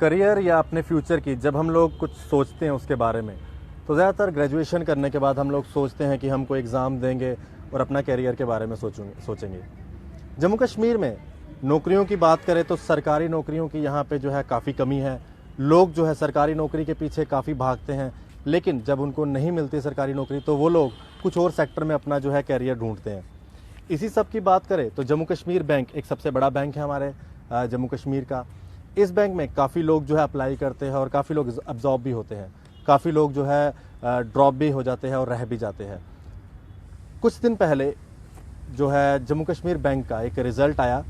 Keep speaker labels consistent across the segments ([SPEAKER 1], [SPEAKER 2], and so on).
[SPEAKER 1] Career या अपने future की जब हम लोग कुछ सोचते हैं उसके बारे में, तो ज़्यादातर ग्रेजुएशन करने के बाद हम लोग सोचते हैं कि हम कोई एग्ज़ाम देंगे और अपना करियर के बारे में सोचेंगे। जम्मू कश्मीर में नौकरियों की बात करें तो सरकारी नौकरियों की यहाँ पे जो है काफ़ी कमी है। लोग जो है सरकारी नौकरी के पीछे काफ़ी भागते हैं, लेकिन जब उनको नहीं मिलती सरकारी नौकरी तो वो लोग कुछ और सेक्टर में अपना जो है करियर ढूंढते हैं। इसी सब की बात करें तो जम्मू कश्मीर बैंक एक सबसे बड़ा बैंक है हमारे जम्मू कश्मीर का। इस बैंक में काफ़ी लोग जो है अप्लाई करते हैं और काफ़ी लोग अब्जॉर्ब भी होते हैं, काफ़ी लोग जो है ड्रॉप भी हो जाते हैं और रह भी जाते हैं। कुछ दिन पहले जो है जम्मू कश्मीर बैंक का एक रिज़ल्ट आया,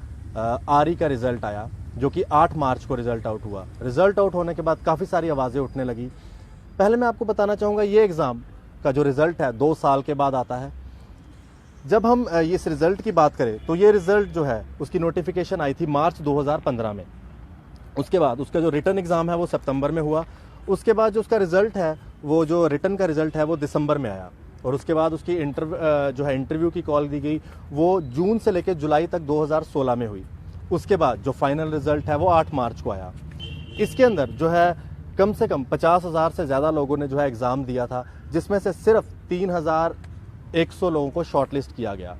[SPEAKER 1] आरई का रिज़ल्ट आया, जो कि 8 मार्च को रिज़ल्ट आउट हुआ। रिज़ल्ट आउट होने के बाद काफ़ी सारी आवाज़ें उठने लगी। पहले मैं आपको बताना चाहूँगा, ये एग्ज़ाम का जो रिज़ल्ट है 2 साल के बाद आता है। जब हम इस रिज़ल्ट की बात करें तो ये रिज़ल्ट जो है उसकी नोटिफिकेशन आई थी मार्च 2015 में। उसके बाद उसका जो रिटन एग्ज़ाम है वो सितंबर में हुआ। उसके बाद जो उसका रिज़ल्ट है, वो जो रिटन का रिज़ल्ट है वो दिसंबर में आया। और उसके बाद उसकी इंटरव्यू की कॉल दी गई, वो जून से लेकर जुलाई तक 2016 में हुई। उसके बाद जो फाइनल रिज़ल्ट है वो 8 मार्च को आया। इसके अंदर जो है कम से कम 50,000 से ज़्यादा लोगों ने जो है एग्ज़ाम दिया था, जिसमें से सिर्फ 3,100 लोगों को शॉर्टलिस्ट किया गया।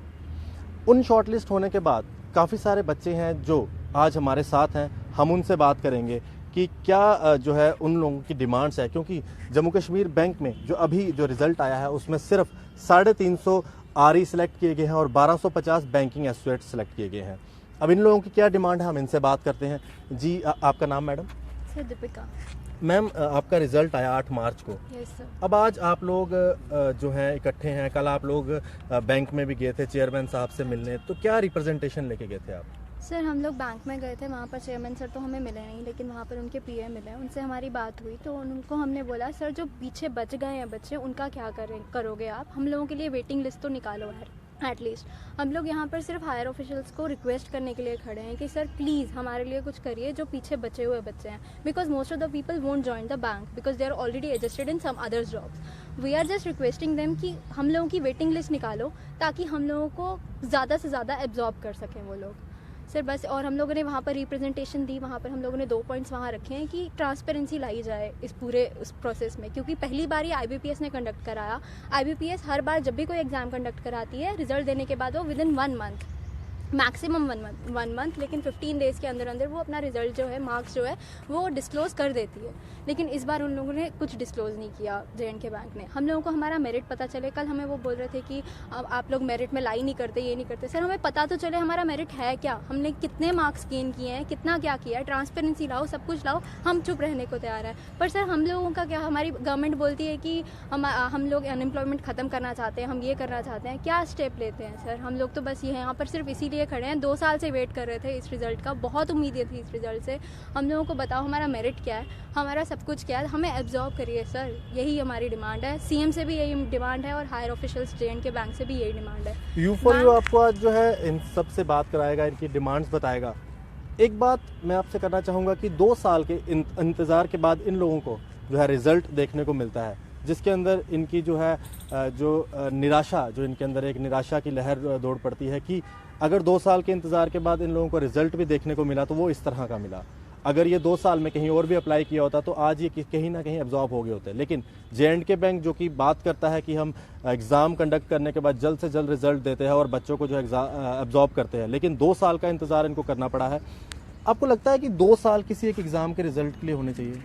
[SPEAKER 1] उन शॉर्टलिस्ट होने के बाद काफ़ी सारे बच्चे हैं जो आज हमारे साथ हैं। हम उनसे बात करेंगे कि क्या जो है उन लोगों की डिमांड्स है, क्योंकि जम्मू कश्मीर बैंक में जो अभी जो रिज़ल्ट आया है उसमें सिर्फ 350 आरई सिलेक्ट किए गए हैं और 1250 बैंकिंग एसोसिएट सिलेक्ट किए गए हैं। अब इन लोगों की क्या डिमांड है, हम इनसे बात करते हैं। जी आपका नाम मैडम?
[SPEAKER 2] सर दीपिका।
[SPEAKER 1] मैम, आपका रिज़ल्ट आया 8 मार्च को।
[SPEAKER 2] Yes sir.
[SPEAKER 1] अब आज आप लोग जो हैं इकट्ठे हैं, कल आप लोग बैंक में भी गए थे चेयरमैन साहब से मिलने, तो क्या रिप्रेजेंटेशन लेके गए थे आप?
[SPEAKER 2] सर हम लोग बैंक में गए थे, वहाँ पर चेयरमैन सर तो हमें मिले नहीं, लेकिन वहाँ पर उनके पीए मिले। उनसे हमारी बात हुई तो उनको हमने बोला, सर जो पीछे बच गए हैं बच्चे उनका क्या करोगे आप? हम लोगों के लिए वेटिंग लिस्ट तो निकालो एटलीस्ट। हम लोग यहाँ पर सिर्फ हायर ऑफिशियल्स को रिक्वेस्ट करने के लिए खड़े हैं कि सर प्लीज़ हमारे लिए कुछ करिए, जो पीछे बचे हुए बच्चे हैं। Because most of the people won't join the bank because they are already adjusted in some others jobs. We are just requesting them कि हम लोगों की वेटिंग लिस्ट निकालो ताकि हम लोगों को ज़्यादा से ज़्यादा एब्जॉर्ब कर सकें वो लोग। सर बस, और हम लोगों ने वहाँ पर रिप्रेजेंटेशन दी। वहाँ पर हम लोगों ने 2 पॉइंट्स वहाँ रखे हैं कि ट्रांसपेरेंसी लाई जाए इस पूरे उस प्रोसेस में, क्योंकि पहली बार ही IBPS ने कंडक्ट कराया। IBPS हर बार जब भी कोई एग्जाम कंडक्ट कराती है, रिजल्ट देने के बाद वो विदिन 1 मंथ, मैक्सिमम 1 मंथ, लेकिन 15 डेज़ के अंदर अंदर वो अपना रिजल्ट जो है, मार्क्स जो है वो डिस्क्लोज़ कर देती है। लेकिन इस बार उन लोगों ने कुछ डिस्क्लोज़ नहीं किया J&K बैंक ने। हम लोगों को हमारा मेरिट पता चले। कल हमें वो बोल रहे थे कि आप लोग मेरिट में लाई नहीं करते, ये नहीं करते। सर हमें पता तो चले हमारा मेरिट है क्या, हमने कितने मार्क्स गेन किए हैं, कितना क्या किया है। ट्रांसपेरेंसी लाओ, सब कुछ लाओ, हम चुप रहने को तैयार है। पर सर हम लोगों का क्या, हमारी गवर्नमेंट बोलती है कि हम लोग अनएम्प्लॉयमेंट ख़त्म करना चाहते हैं, हम ये करना चाहते हैं। क्या स्टेप लेते हैं सर? हम लोग तो बस ये यहाँ पर सिर्फ इसीलिए खड़े हैं, 2 साल से वेट कर रहे थे इस रिज़ल्ट का, बहुत उम्मीदें थी इस रिज़ल्ट से। हम लोगों को बताओ हमारा मेरिट क्या है, हमारा सब कुछ क्या है, हमें एब्जॉर्ब करिए सर, यही हमारी डिमांड है। CM से भी यही डिमांड है और हायर ऑफिशियल्स J&K बैंक से भी यही डिमांड है।
[SPEAKER 1] U4U आपको आज जो है इन सब से बात कराएगा, इनकी डिमांड्स बताएगा। एक बात मैं आपसे करना चाहूँगा कि 2 साल के इंतज़ार के बाद इन लोगों को जो है रिज़ल्ट देखने को मिलता है, जिसके अंदर इनकी जो है निराशा, जो इनके अंदर एक निराशा की लहर दौड़ पड़ती है कि अगर 2 साल के इंतज़ार के बाद इन लोगों को रिज़ल्ट भी देखने को मिला तो वो इस तरह का मिला। अगर ये 2 साल में कहीं और भी अप्लाई किया होता तो आज ये कहीं ना कहीं एब्जॉर्ब हो गए होते। लेकिन J&K बैंक जो कि बात करता है कि हम एग्ज़ाम कंडक्ट करने के बाद जल्द से जल्द रिज़ल्ट देते हैं और बच्चों को जो है एब्जॉर्ब करते हैं, लेकिन 2 साल का इंतज़ार इनको करना पड़ा है। आपको लगता है कि 2 साल किसी एक एग्ज़ाम के रिज़ल्ट के लिए होने चाहिए?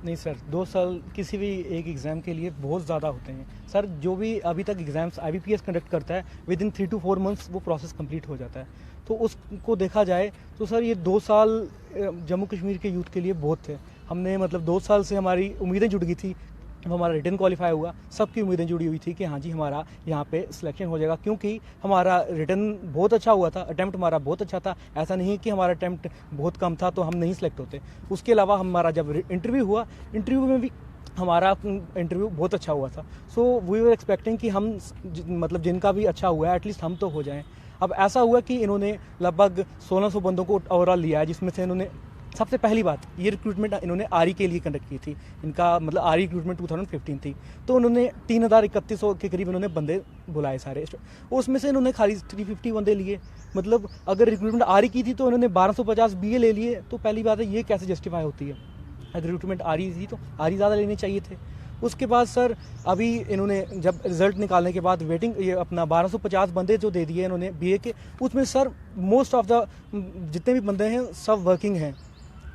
[SPEAKER 3] नहीं सर, 2 साल किसी भी एक एग्ज़ाम के लिए बहुत ज़्यादा होते हैं सर। जो भी अभी तक एग्ज़ाम्स IBPS कंडक्ट करता है, विदिन 3 to 4 मंथ्स वो प्रोसेस कंप्लीट हो जाता है। तो उसको देखा जाए तो सर ये 2 साल जम्मू कश्मीर के यूथ के लिए बहुत थे। हमने मतलब 2 साल से हमारी उम्मीदें जुड़ गई थी। जब हमारा रिटन क्वालिफाई हुआ, सबकी उम्मीदें जुड़ी हुई थी कि हाँ जी हमारा यहाँ पे सिलेक्शन हो जाएगा, क्योंकि हमारा रिटन बहुत अच्छा हुआ था, अटैम्प्ट हमारा बहुत अच्छा था। ऐसा नहीं कि हमारा अटैम्प्ट बहुत कम था तो हम नहीं सिलेक्ट होते। उसके अलावा हमारा जब इंटरव्यू हुआ, इंटरव्यू में भी हमारा इंटरव्यू बहुत अच्छा हुआ था। सो वी वर एक्सपेक्टिंग कि हम मतलब जिनका भी अच्छा हुआ है एटलीस्ट हम तो हो जाएं। अब ऐसा हुआ कि इन्होंने लगभग 1600 बंदों को ओवरऑल लिया है, जिसमें से इन्होंने सबसे पहली बात, ये रिक्रूटमेंट इन्होंने आरई के लिए कंडक्ट की थी। इनका मतलब आरई रिक्रूटमेंट 2015 थी, तो उन्होंने 3100 के करीब इन्होंने बंदे बुलाए सारे, उसमें से इन्होंने खाली 350 बंदे लिए। मतलब अगर रिक्रूटमेंट आरई की थी तो इन्होंने 1250 बीए ले लिए, तो पहली बात है ये कैसे जस्टिफाई होती है। रिक्रूटमेंट आ रही थी तो आ रही ज़्यादा लेने चाहिए थे। उसके बाद सर अभी इन्होंने जब रिजल्ट निकालने के बाद वेटिंग ये अपना 1250 बंदे जो दे दिए इन्होंने बीए के, उसमें सर मोस्ट ऑफ द जितने भी बंदे हैं सब वर्किंग हैं।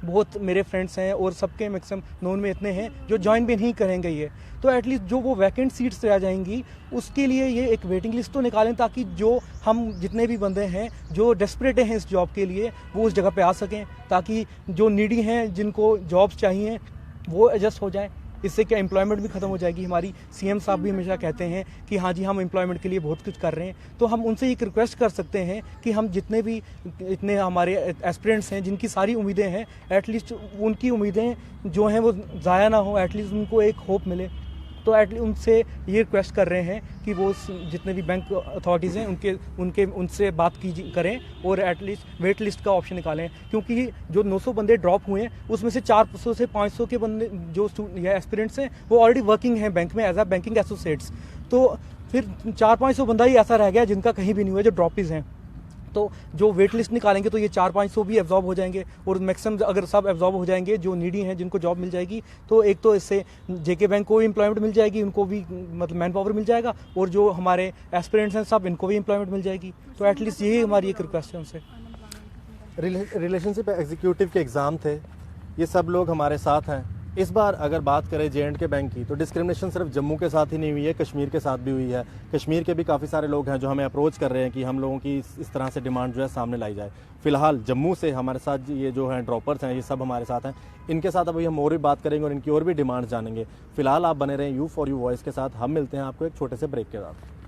[SPEAKER 3] बहुत मेरे फ्रेंड्स हैं और सबके मैक्सिमम नोन में इतने हैं जो ज्वाइन भी नहीं करेंगे ये। तो एटलीस्ट जो वो वैकेंट सीट्स रह जाएंगी उसके लिए ये एक वेटिंग लिस्ट तो निकालें, ताकि जो हम जितने भी बंदे हैं जो डेस्परेट हैं इस जॉब के लिए वो उस जगह पे आ सकें, ताकि जो नीडी हैं जिनको जॉब्स चाहिए वो एडजस्ट हो जाए। इससे क्या एम्प्लॉयमेंट भी खत्म हो जाएगी। हमारी सीएम साहब भी हमेशा कहते हैं कि हाँ जी हम एम्प्लॉयमेंट के लिए बहुत कुछ कर रहे हैं। तो हम उनसे एक रिक्वेस्ट कर सकते हैं कि हम जितने भी इतने हमारे एस्पिरेंट्स हैं जिनकी सारी उम्मीदें हैं, एटलीस्ट उनकी उम्मीदें जो हैं वो ज़ाया ना हो, एटलीस्ट उनको एक होप मिले। तो एटलीस्ट उनसे ये रिक्वेस्ट कर रहे हैं कि वो जितने भी बैंक अथॉरिटीज़ हैं उनसे बात करें और एटलीस्ट वेट लिस्ट का ऑप्शन निकालें, क्योंकि जो 900 बंदे ड्रॉप हुए हैं उसमें से 400 से 500 के बंदे जो एस्पिरेंट्स हैं वो ऑलरेडी वर्किंग हैं बैंक में एज अ बैंकिंग एसोसिएट्स। तो फिर 400-500 बंदा ही ऐसा रह गया जिनका कहीं भी नहीं हुआ, जो ड्रॉपीज़ हैं। तो जो वेट लिस्ट निकालेंगे तो ये 400-500 भी एब्जॉर्ब हो जाएंगे, और मैक्सिमम अगर सब एब्जॉर्ब हो जाएंगे जो नीडी हैं जिनको जॉब मिल जाएगी, तो एक तो इससे जेके बैंक को भी एम्प्लॉयमेंट मिल जाएगी, उनको भी मतलब मैन पावर मिल जाएगा, और जो हमारे एस्पिरेंट्स हैं सब इनको भी एम्प्लॉयमेंट मिल जाएगी। तो एटलीस्ट यही हमारी एक रिक्वेस्ट है उनसे।
[SPEAKER 1] रिलेशनशिप एग्जीक्यूटिव के एग्ज़ाम थे, ये सब लोग हमारे साथ हैं। इस बार अगर बात करें J&K बैंक की, तो डिस्क्रिमिनेशन सिर्फ जम्मू के साथ ही नहीं हुई है, कश्मीर के साथ भी हुई है। कश्मीर के भी काफ़ी सारे लोग हैं जो हमें अप्रोच कर रहे हैं कि हम लोगों की इस तरह से डिमांड जो है सामने लाई जाए। फिलहाल जम्मू से हमारे साथ ये जो हैं ड्रॉपर्स हैं ये सब हमारे साथ हैं। इनके साथ अभी हम और भी बात करेंगे और इनकी और भी डिमांड जानेंगे। फिलहाल आप बने रहें U4U वॉइस के साथ। हम मिलते हैं आपको एक छोटे से ब्रेक के बाद।